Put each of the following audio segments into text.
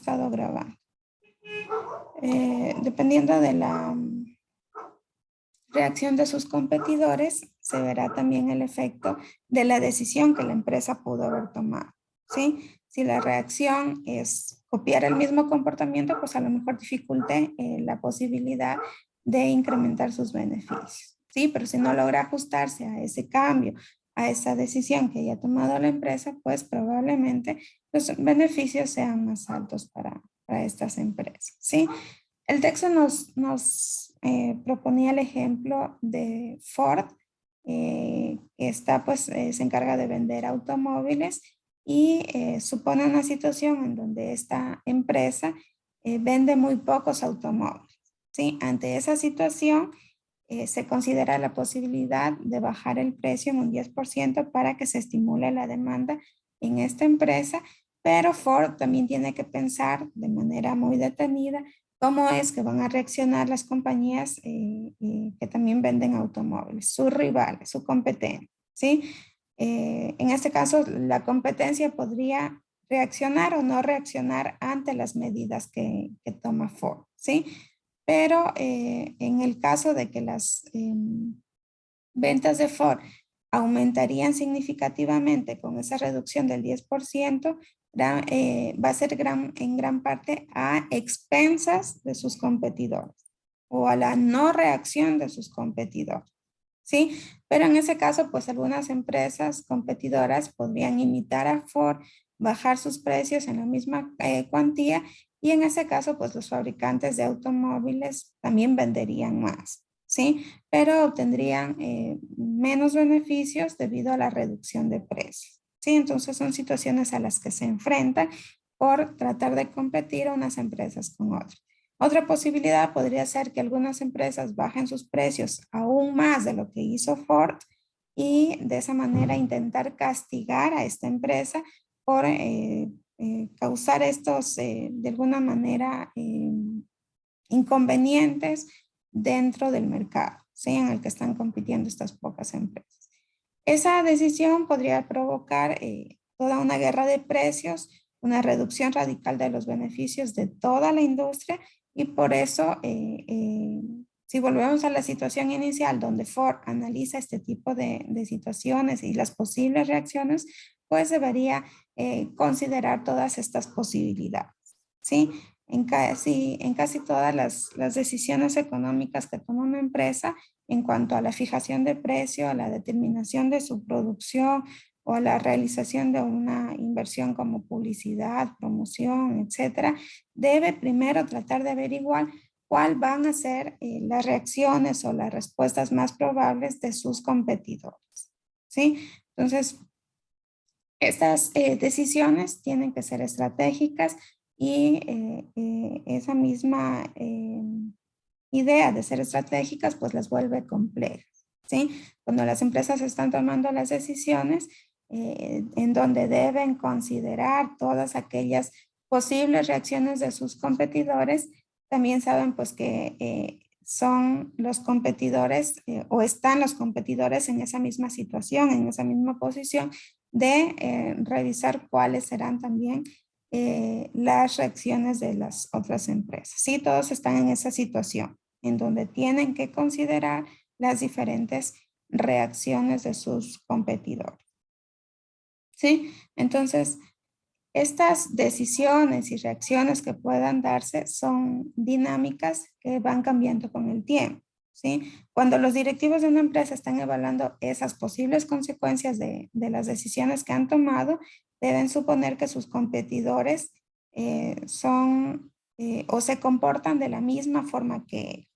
estado grabando. Dependiendo de la reacción de sus competidores, se verá también el efecto de la decisión que la empresa pudo haber tomado, ¿sí? Si la reacción es copiar el mismo comportamiento, pues a lo mejor dificulte la posibilidad de incrementar sus beneficios, ¿sí? Pero si no logra ajustarse a ese cambio, a esa decisión que haya tomado la empresa, pues probablemente los beneficios sean más altos para estas empresas, ¿sí? El texto nos proponía el ejemplo de Ford, que está, pues, se encarga de vender automóviles y supone una situación en donde esta empresa vende muy pocos automóviles, ¿sí? Ante esa situación, se considera la posibilidad de bajar el precio en un 10% para que se estimule la demanda en esta empresa, pero Ford también tiene que pensar de manera muy detenida cómo es que van a reaccionar las compañías que también venden automóviles, sus rivales, su competencia, ¿sí? En este caso, la competencia podría reaccionar o no reaccionar ante las medidas que toma Ford, ¿sí? Pero en el caso de que las ventas de Ford aumentarían significativamente con esa reducción del 10%, va a ser en gran parte a expensas de sus competidores o a la no reacción de sus competidores, ¿sí? Pero en ese caso, pues algunas empresas competidoras podrían imitar a Ford, bajar sus precios en la misma cuantía y en ese caso, pues los fabricantes de automóviles también venderían más, ¿sí? Pero obtendrían menos beneficios debido a la reducción de precios, ¿sí? Entonces son situaciones a las que se enfrentan por tratar de competir unas empresas con otras. Otra posibilidad podría ser que algunas empresas bajen sus precios aún más de lo que hizo Ford y de esa manera intentar castigar a esta empresa por causar estos, de alguna manera, inconvenientes dentro del mercado, ¿sí? En el que están compitiendo estas pocas empresas. Esa decisión podría provocar toda una guerra de precios, una reducción radical de los beneficios de toda la industria y por eso, si volvemos a la situación inicial donde Ford analiza este tipo de situaciones y las posibles reacciones, pues debería considerar todas estas posibilidades, ¿sí? En casi todas las decisiones económicas que toma una empresa en cuanto a la fijación de precio, a la determinación de su producción o a la realización de una inversión como publicidad, promoción, etcétera, debe primero tratar de averiguar cuáles van a ser las reacciones o las respuestas más probables de sus competidores, ¿sí? Entonces, estas decisiones tienen que ser estratégicas y esa misma idea de ser estratégicas pues las vuelve complejas, ¿sí? Cuando las empresas están tomando las decisiones en donde deben considerar todas aquellas posibles reacciones de sus competidores, también saben pues que son los competidores o están los competidores en esa misma situación, en esa misma posición de revisar cuáles serán también las reacciones de las otras empresas. Sí, todos están en esa situación en donde tienen que considerar las diferentes reacciones de sus competidores. ¿Sí? Entonces, estas decisiones y reacciones que puedan darse son dinámicas que van cambiando con el tiempo, ¿sí? Cuando los directivos de una empresa están evaluando esas posibles consecuencias de las decisiones que han tomado, deben suponer que sus competidores son o se comportan de la misma forma que ellos,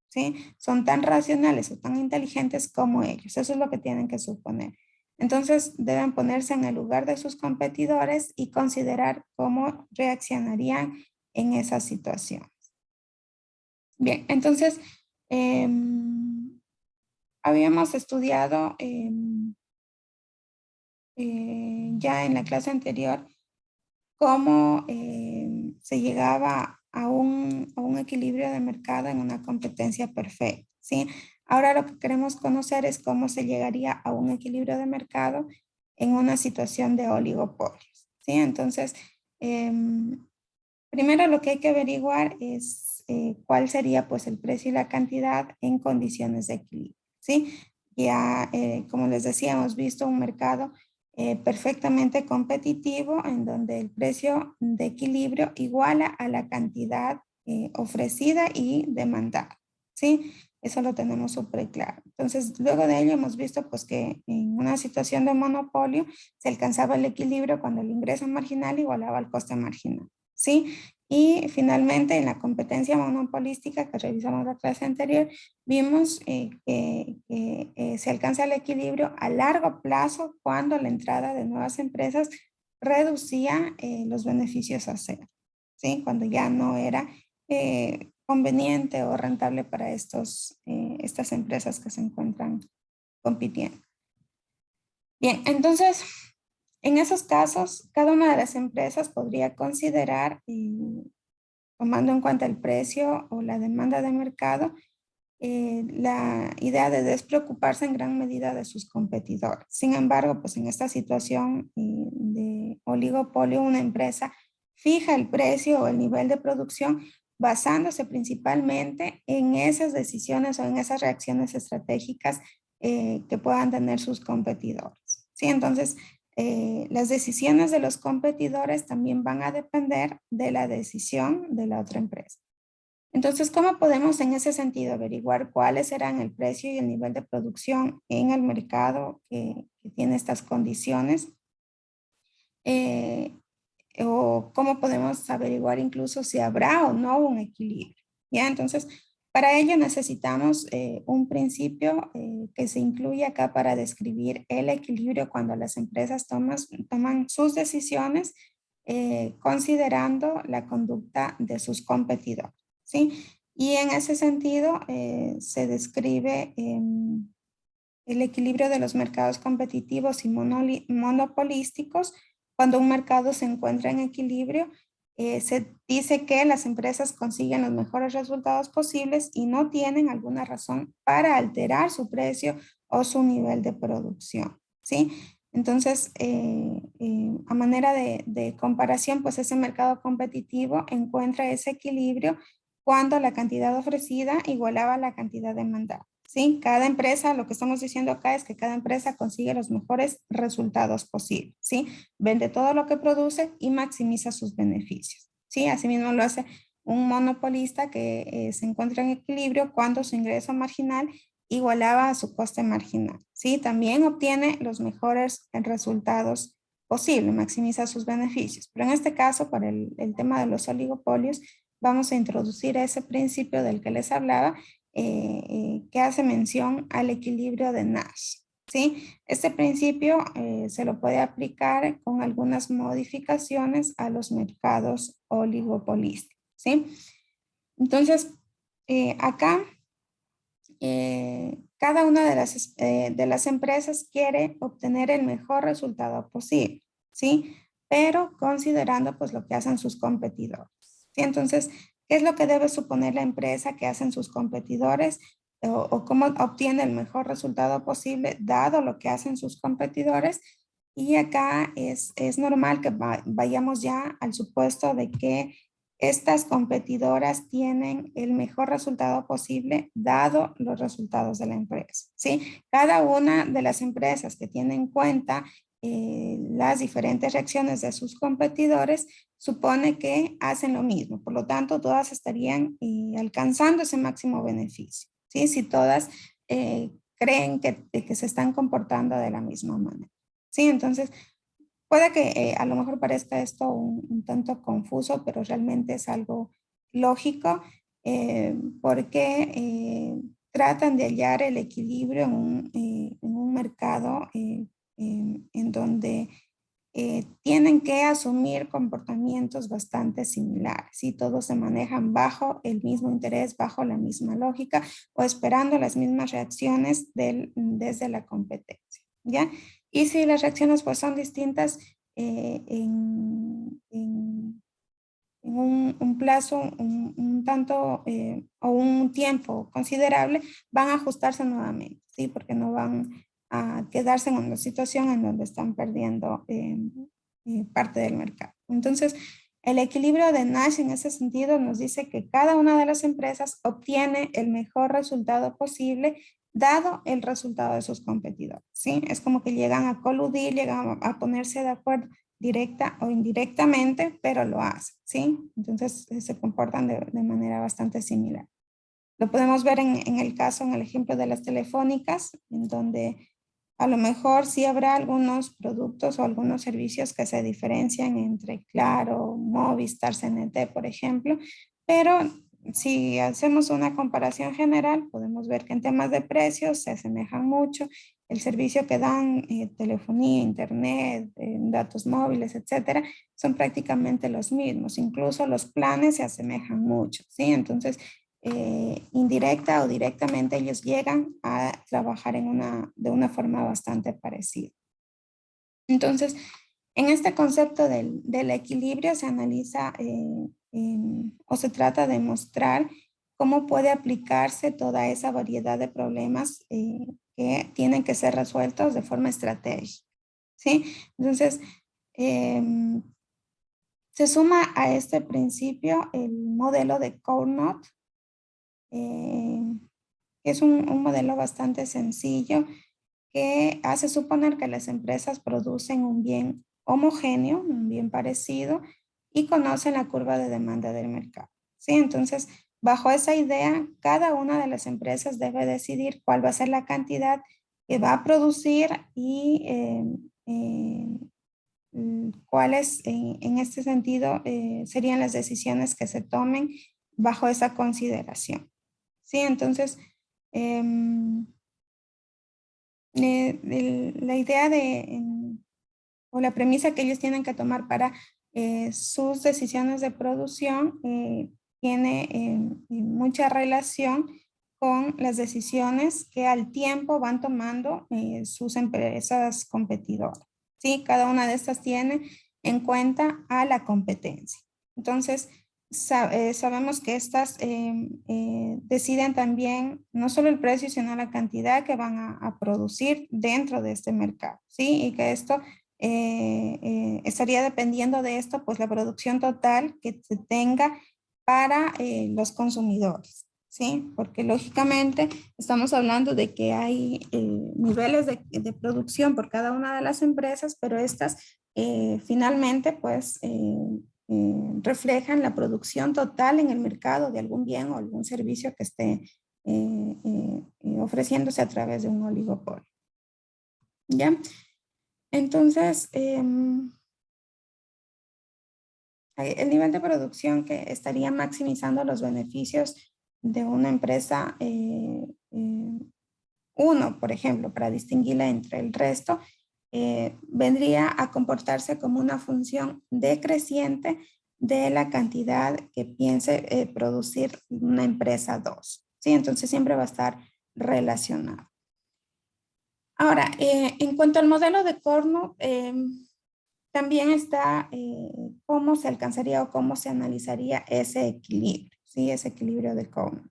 ¿sí? Son tan racionales o tan inteligentes como ellos. Eso es lo que tienen que suponer. Entonces, deben ponerse en el lugar de sus competidores y considerar cómo reaccionarían en esa situación. Bien, entonces, habíamos estudiado ya en la clase anterior cómo se llegaba a un equilibrio de mercado en una competencia perfecta, ¿sí? Ahora lo que queremos conocer es cómo se llegaría a un equilibrio de mercado en una situación de oligopolios, ¿sí? Entonces, Primero lo que hay que averiguar es cuál sería pues el precio y la cantidad en condiciones de equilibrio, ¿sí? Ya, como les decía, hemos visto un mercado perfectamente competitivo en donde el precio de equilibrio iguala a la cantidad ofrecida y demandada, ¿sí? Eso lo tenemos súper claro. Entonces, luego de ello hemos visto pues que en una situación de monopolio se alcanzaba el equilibrio cuando el ingreso marginal igualaba al coste marginal, ¿sí? Y finalmente en la competencia monopolística que revisamos la clase anterior, vimos que se alcanza el equilibrio a largo plazo cuando la entrada de nuevas empresas reducía los beneficios a cero, ¿sí? Cuando ya no era conveniente o rentable para estas empresas que se encuentran compitiendo. Bien, entonces, en esos casos, cada una de las empresas podría considerar, tomando en cuenta el precio o la demanda de mercado, la idea de despreocuparse en gran medida de sus competidores. Sin embargo, pues en esta situación de oligopolio, una empresa fija el precio o el nivel de producción basándose principalmente en esas decisiones o en esas reacciones estratégicas que puedan tener sus competidores. ¿Sí? Entonces, las decisiones de los competidores también van a depender de la decisión de la otra empresa. Entonces, ¿cómo podemos en ese sentido averiguar cuáles serán el precio y el nivel de producción en el mercado que tiene estas condiciones? Eh, o cómo podemos averiguar incluso si habrá o no un equilibrio. ¿Ya? Entonces, para ello necesitamos un principio que se incluye acá para describir el equilibrio cuando las empresas toman sus decisiones considerando la conducta de sus competidores, ¿sí? Y en ese sentido se describe el equilibrio de los mercados competitivos y monopolísticos. Cuando un mercado se encuentra en equilibrio, se dice que las empresas consiguen los mejores resultados posibles y no tienen alguna razón para alterar su precio o su nivel de producción, ¿sí? Entonces, a manera de comparación, pues ese mercado competitivo encuentra ese equilibrio cuando la cantidad ofrecida igualaba la cantidad demandada. ¿Sí? Cada empresa, lo que estamos diciendo acá es que cada empresa consigue los mejores resultados posibles, ¿sí? Vende todo lo que produce y maximiza sus beneficios, ¿sí? Asimismo lo hace un monopolista que se encuentra en equilibrio cuando su ingreso marginal igualaba a su coste marginal, ¿sí? También obtiene los mejores resultados posibles, maximiza sus beneficios. Pero en este caso, para el tema de los oligopolios, vamos a introducir ese principio del que les hablaba, que hace mención al equilibrio de Nash, ¿sí? Este principio se lo puede aplicar con algunas modificaciones a los mercados oligopolísticos, ¿sí? Entonces, acá cada una de las empresas quiere obtener el mejor resultado posible, ¿sí? Pero considerando pues lo que hacen sus competidores, ¿sí? Entonces, ¿qué es lo que debe suponer la empresa que hacen sus competidores o cómo obtiene el mejor resultado posible dado lo que hacen sus competidores? Y acá es normal que vayamos ya al supuesto de que estas competidoras tienen el mejor resultado posible dado los resultados de la empresa, ¿sí? Cada una de las empresas que tiene en cuenta las diferentes reacciones de sus competidores supone que hacen lo mismo. Por lo tanto, todas estarían alcanzando ese máximo beneficio, ¿sí? Si todas creen que se están comportando de la misma manera, ¿sí? Entonces, puede que a lo mejor parezca esto un tanto confuso, pero realmente es algo lógico porque tratan de hallar el equilibrio en un mercado en donde tienen que asumir comportamientos bastante similares y todos se manejan bajo el mismo interés, bajo la misma lógica o esperando las mismas reacciones desde la competencia, ¿ya? Y si las reacciones pues son distintas en un plazo un tanto o un tiempo considerable, van a ajustarse nuevamente, ¿sí? Porque no van a quedarse en una situación en donde están perdiendo parte del mercado. Entonces, El equilibrio de Nash en ese sentido nos dice que cada una de las empresas obtiene el mejor resultado posible dado el resultado de sus competidores, ¿sí? Es como que llegan a coludir, llegan a ponerse de acuerdo directa o indirectamente, pero lo hacen, ¿sí? Entonces se comportan de manera bastante similar. Lo podemos ver en el caso, en el ejemplo de las telefónicas, en donde a lo mejor sí habrá algunos productos o algunos servicios que se diferencian entre Claro, Movistar, CNT, por ejemplo, pero si hacemos una comparación general, podemos ver que en temas de precios se asemejan mucho. El servicio que dan, telefonía, internet, datos móviles, etcétera, son prácticamente los mismos. Incluso los planes se asemejan mucho, ¿sí? Entonces, indirecta o directamente ellos llegan a trabajar de una forma bastante parecida. Entonces, en este concepto del equilibrio se analiza o se trata de mostrar cómo puede aplicarse toda esa variedad de problemas que tienen que ser resueltos de forma estratégica, ¿sí? Entonces, se suma a este principio el modelo de Cournot, es un modelo bastante sencillo que hace suponer que las empresas producen un bien homogéneo, un bien parecido, y conocen la curva de demanda del mercado, ¿sí? Entonces, bajo esa idea, cada una de las empresas debe decidir cuál va a ser la cantidad que va a producir y cuáles, en este sentido, serían las decisiones que se tomen bajo esa consideración. Sí, entonces, la idea o la premisa que ellos tienen que tomar para sus decisiones de producción tiene mucha relación con las decisiones que al tiempo van tomando sus empresas competidoras. Sí, cada una de estas tiene en cuenta a la competencia. Entonces, sabemos que estas deciden también no solo el precio, sino la cantidad que van a producir dentro de este mercado, ¿sí? Y que esto estaría dependiendo de esto, pues la producción total que se tenga para los consumidores, ¿sí? Porque lógicamente estamos hablando de que hay niveles de producción por cada una de las empresas, pero estas finalmente, pues, reflejan la producción total en el mercado de algún bien o algún servicio que esté ofreciéndose a través de un oligopolio. ¿Ya? Entonces, el nivel de producción que estaría maximizando los beneficios de una empresa, uno, por ejemplo, para distinguirla entre el resto, vendría a comportarse como una función decreciente de la cantidad que piense producir una empresa 2. ¿Sí? Entonces siempre va a estar relacionado. Ahora, en cuanto al modelo de Cournot, también está cómo se alcanzaría o cómo se analizaría ese equilibrio, ¿sí? Ese equilibrio de Cournot.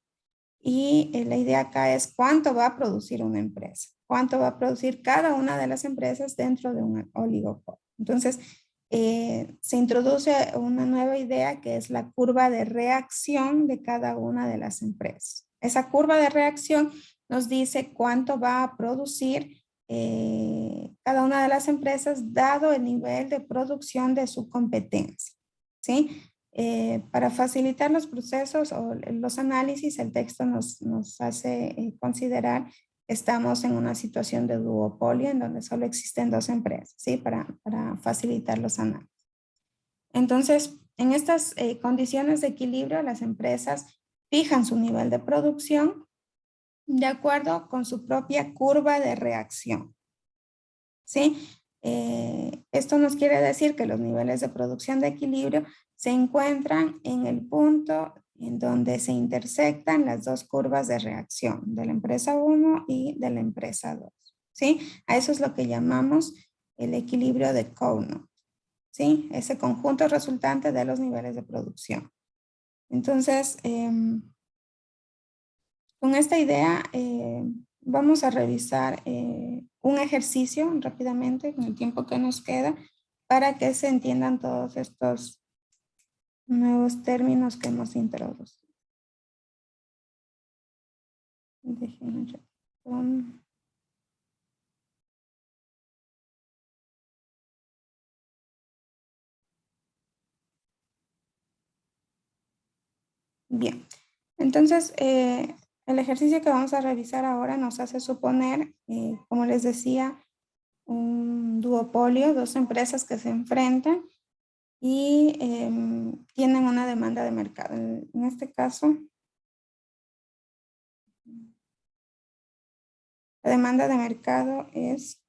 Y la idea acá es cuánto va a producir una empresa, cuánto va a producir cada una de las empresas dentro de un oligopolio. Entonces, se introduce una nueva idea que es la curva de reacción de cada una de las empresas. Esa curva de reacción nos dice cuánto va a producir cada una de las empresas dado el nivel de producción de su competencia, ¿sí? Para facilitar los procesos o los análisis, el texto nos hace considerar que estamos en una situación de duopolio en donde solo existen dos empresas, ¿sí? Para facilitar los análisis. Entonces, en estas condiciones de equilibrio, las empresas fijan su nivel de producción de acuerdo con su propia curva de reacción, ¿sí? Esto nos quiere decir que los niveles de producción de equilibrio se encuentran en el punto en donde se intersectan las dos curvas de reacción de la empresa 1 y de la empresa 2, ¿sí? A eso es lo que llamamos el equilibrio de Cournot, ¿sí? Ese conjunto resultante de los niveles de producción. Entonces, con esta idea, vamos a revisar un ejercicio rápidamente con el tiempo que nos queda para que se entiendan todos estos nuevos términos que hemos introducido. Déjenme responder. Bien, entonces el ejercicio que vamos a revisar ahora nos hace suponer, como les decía, un duopolio, dos empresas que se enfrentan y tienen una demanda de mercado. En este caso, la demanda de mercado es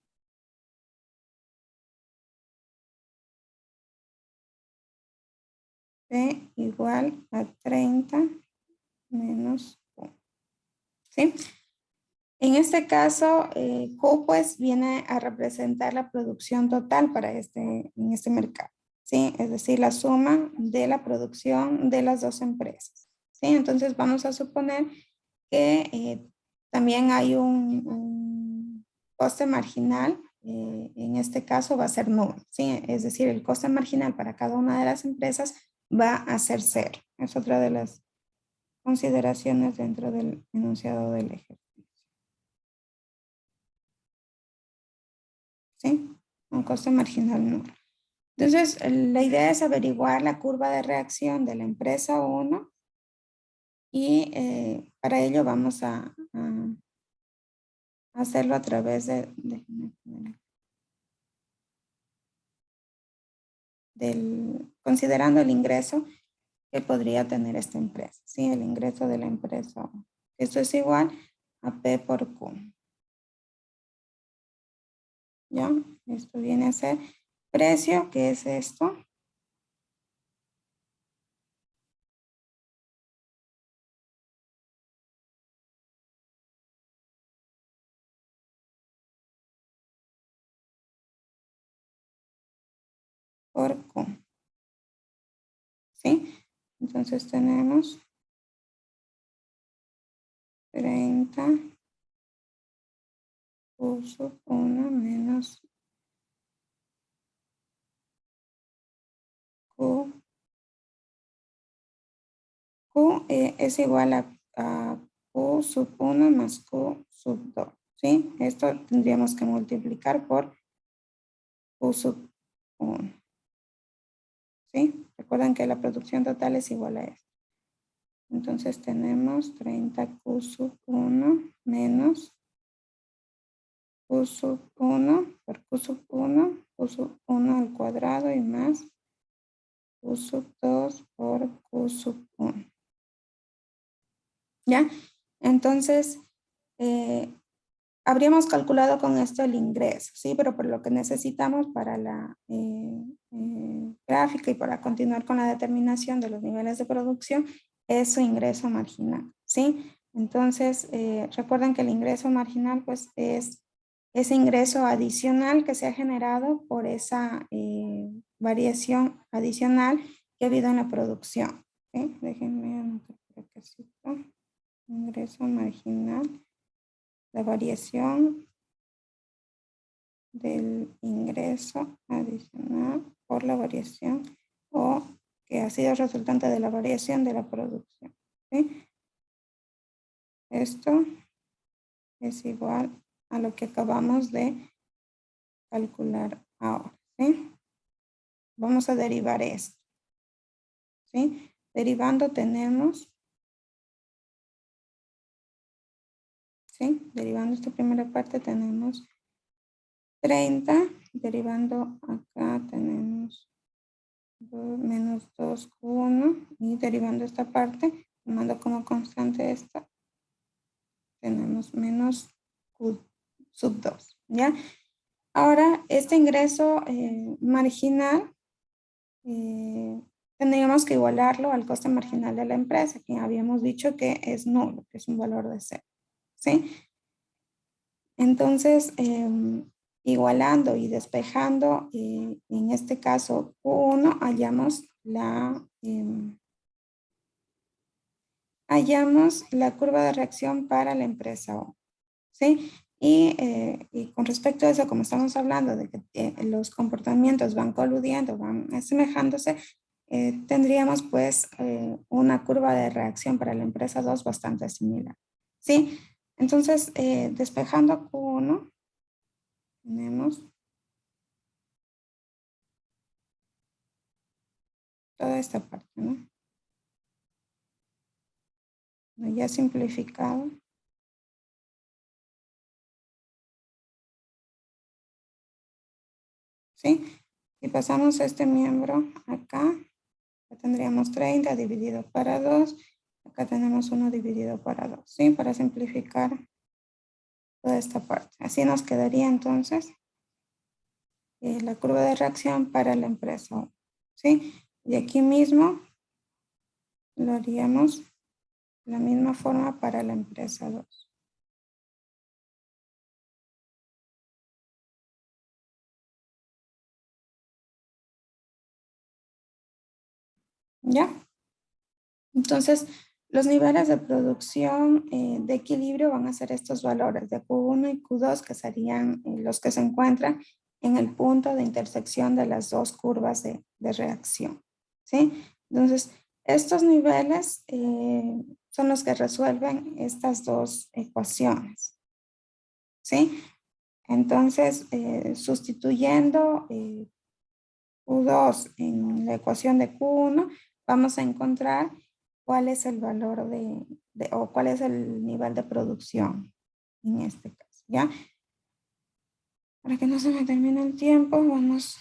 P igual a 30 menos Q. ¿Sí? En este caso, Q pues viene a representar la producción total para en este mercado. ¿Sí? Es decir, la suma de la producción de las dos empresas. ¿Sí? Entonces vamos a suponer que también hay un coste marginal, en este caso va a ser nulo, ¿sí? Es decir, el coste marginal para cada una de las empresas va a ser cero. Es otra de las consideraciones dentro del enunciado del ejercicio. ¿Sí? Un coste marginal nulo. Entonces, la idea es averiguar la curva de reacción de la empresa 1 y para ello vamos a hacerlo a través considerando el ingreso que podría tener esta empresa, ¿sí? El ingreso de la empresa. Esto es igual a P por Q. ¿Ya? Esto viene a ser precio, ¿qué es esto? Por Q. ¿Sí? Entonces tenemos 30 Q sub 1 menos Q. Q es igual a Q sub 1 más Q sub 2. ¿Sí? Esto tendríamos que multiplicar por Q sub 1. ¿Sí? Recuerden que la producción total es igual a esto. Entonces tenemos 30Q sub 1 menos Q sub 1 por Q sub 1, Q sub 1 al cuadrado y más Q sub 2 por Q sub 1. ¿Ya? Entonces, habríamos calculado con esto el ingreso, ¿sí? Pero por lo que necesitamos para la gráfica y para continuar con la determinación de los niveles de producción es su ingreso marginal, ¿sí? Entonces, recuerden que el ingreso marginal pues es ese ingreso adicional que se ha generado por esa variación adicional que ha habido en la producción. ¿Sí? Déjenme anotar por acá. Ingreso marginal, la variación del ingreso adicional por la variación o que ha sido resultante de la variación de la producción. ¿Sí? Esto es igual a lo que acabamos de calcular ahora. ¿Sí? Vamos a derivar esto. ¿Sí? Derivando tenemos, ¿sí? Derivando esta primera parte tenemos 30, derivando acá tenemos menos 2Q1 y derivando esta parte, tomando como constante esta, tenemos menos Q sub 2, ¿ya? Ahora, este ingreso marginal tendríamos que igualarlo al coste marginal de la empresa, que habíamos dicho que es nulo, que es un valor de cero, ¿sí? Entonces, igualando y despejando, en este caso Q1, hallamos la curva de reacción para la empresa O, ¿sí? Y con respecto a eso, como estamos hablando de que los comportamientos van coludiendo, van asemejándose, tendríamos pues una curva de reacción para la empresa 2 bastante similar. ¿Sí? Entonces, despejando Q1, tenemos toda esta parte, ¿no? Ya simplificado. ¿Sí? Si pasamos este miembro acá, tendríamos 30 dividido para 2. Acá tenemos 1 dividido para 2, ¿sí? Para simplificar toda esta parte. Así nos quedaría entonces la curva de reacción para la empresa 1, ¿sí? Y aquí mismo lo haríamos de la misma forma para la empresa 2. ¿Ya? Entonces, los niveles de producción de equilibrio van a ser estos valores de Q1 y Q2, que serían los que se encuentran en el punto de intersección de las dos curvas de reacción, ¿sí? Entonces, estos niveles son los que resuelven estas dos ecuaciones, ¿sí? Entonces, sustituyendo Q2 en la ecuación de Q1, vamos a encontrar cuál es el valor o cuál es el nivel de producción en este caso, ¿ya? Para que no se me termine el tiempo, vamos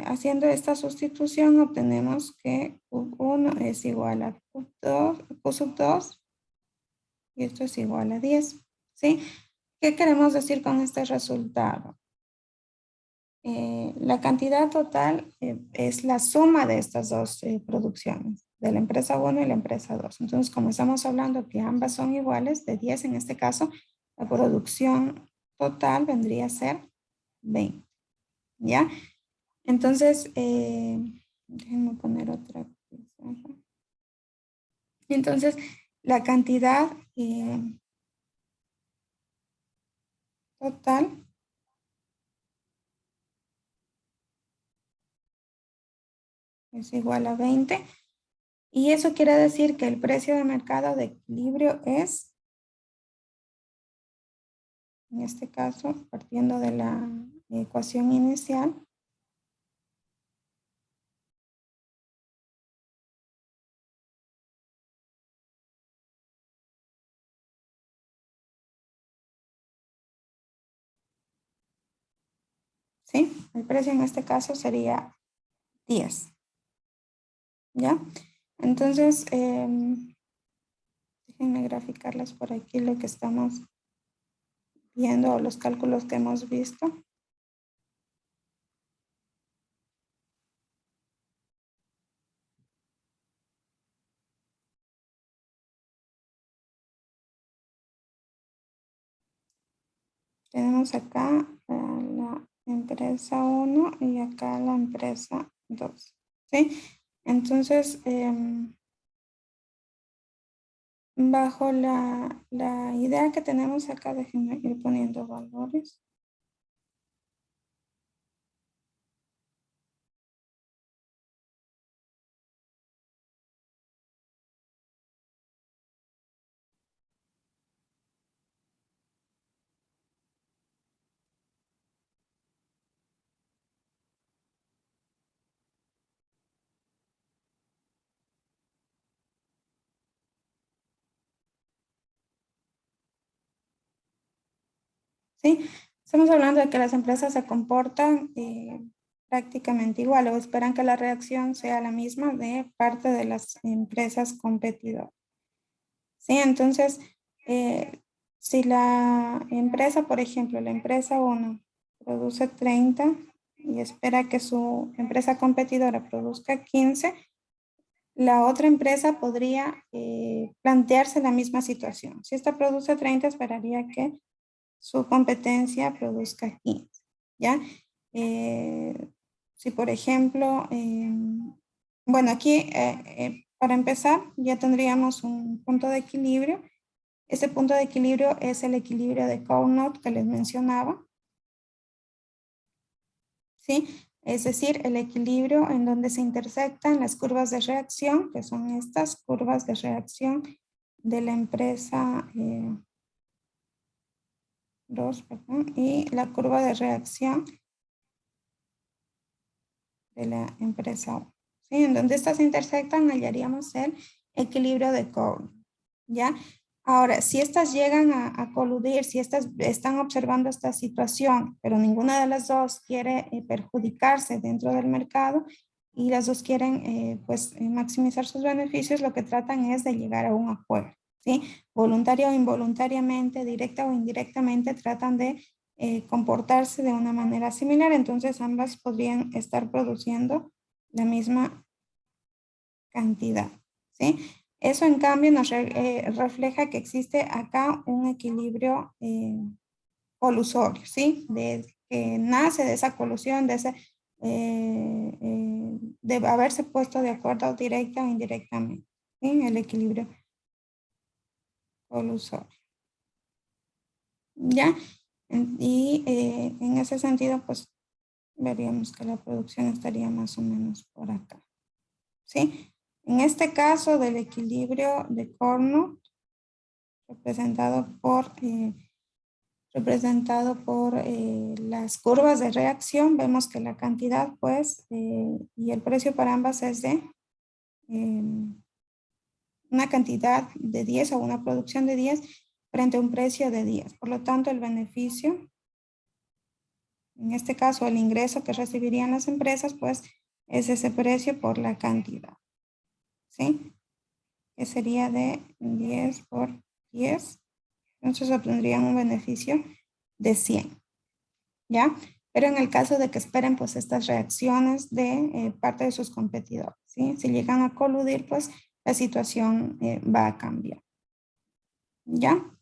haciendo esta sustitución, obtenemos que Q1 es igual a Q sub 2 y esto es igual a 10, ¿sí? ¿Qué queremos decir con este resultado? La cantidad total es la suma de estas dos producciones, de la empresa 1 y la empresa 2. Entonces, como estamos hablando que ambas son iguales, de 10 en este caso, la producción total vendría a ser 20. ¿Ya? Entonces, déjenme poner otra pizarra. Entonces, la cantidad total es igual a 20. Y eso quiere decir que el precio de mercado de equilibrio es, en este caso, partiendo de la ecuación inicial, ¿sí? El precio en este caso sería 10, ¿ya? Entonces, déjenme graficarles por aquí lo que estamos viendo o los cálculos que hemos visto. Tenemos acá la empresa 1 y acá la empresa 2, ¿sí? Entonces, bajo la idea que tenemos acá, déjenme ir poniendo valores. ¿Sí? Estamos hablando de que las empresas se comportan prácticamente igual o esperan que la reacción sea la misma de parte de las empresas competidoras. ¿Sí? Entonces, si la empresa, por ejemplo, la empresa 1 produce 30 y espera que su empresa competidora produzca 15, la otra empresa podría plantearse la misma situación. Si esta produce 30, esperaría que su competencia produzca 15, ¿ya? Si por ejemplo, bueno, aquí para empezar ya tendríamos un punto de equilibrio. Este punto de equilibrio es el equilibrio de Cournot que les mencionaba, ¿sí? es decir, el equilibrio en donde se intersectan las curvas de reacción, que son estas curvas de reacción de la empresa 2, y la curva de reacción de la empresa 1. ¿Sí? En donde estas se intersectan hallaríamos el equilibrio de Coulomb, ¿ya? Ahora, si estas llegan a coludir, si estas están observando esta situación, pero ninguna de las dos quiere perjudicarse dentro del mercado y las dos quieren maximizar sus beneficios, lo que tratan es de llegar a un acuerdo, ¿sí? Voluntaria o involuntariamente, directa o indirectamente, tratan de comportarse de una manera similar, entonces ambas podrían estar produciendo la misma cantidad, ¿sí? Eso en cambio nos refleja que existe acá un equilibrio colusorio, ¿sí? Que nace de esa colusión, de haberse puesto de acuerdo directa o indirectamente, ¿sí? El equilibrio colusorio. ¿Ya? Y en ese sentido, pues veríamos que la producción estaría más o menos por acá, ¿sí? En este caso del equilibrio de Coulomb, representado por las curvas de reacción, vemos que la cantidad, pues, y el precio para ambas es de una cantidad de 10 o una producción de 10 frente a un precio de 10. Por lo tanto, el beneficio, en este caso, el ingreso que recibirían las empresas, pues, es ese precio por la cantidad, ¿sí? Que sería de 10 por 10. Entonces obtendrían un beneficio de 100, ¿ya? Pero en el caso de que esperen pues estas reacciones de parte de sus competidores, ¿sí? Si llegan a coludir, pues la situación va a cambiar, ¿ya?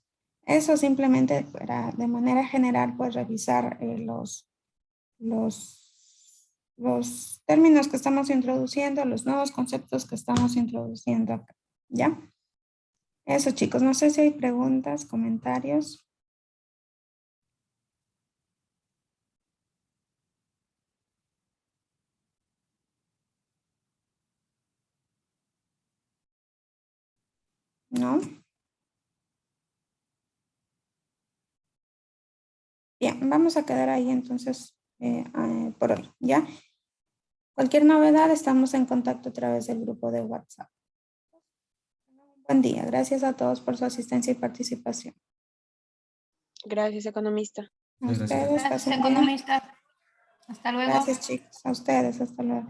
Eso simplemente para de manera general pues revisar los términos que estamos introduciendo, los nuevos conceptos que estamos introduciendo acá, ¿ya? Eso chicos, no sé si hay preguntas, comentarios. ¿No? Bien, vamos a quedar ahí entonces por hoy, ¿ya? Cualquier novedad, estamos en contacto a través del grupo de WhatsApp. Buen día, gracias a todos por su asistencia y participación. Gracias, economista. A ustedes, Gracias, pasen bien. economista. Hasta luego. Gracias chicos, a ustedes, hasta luego.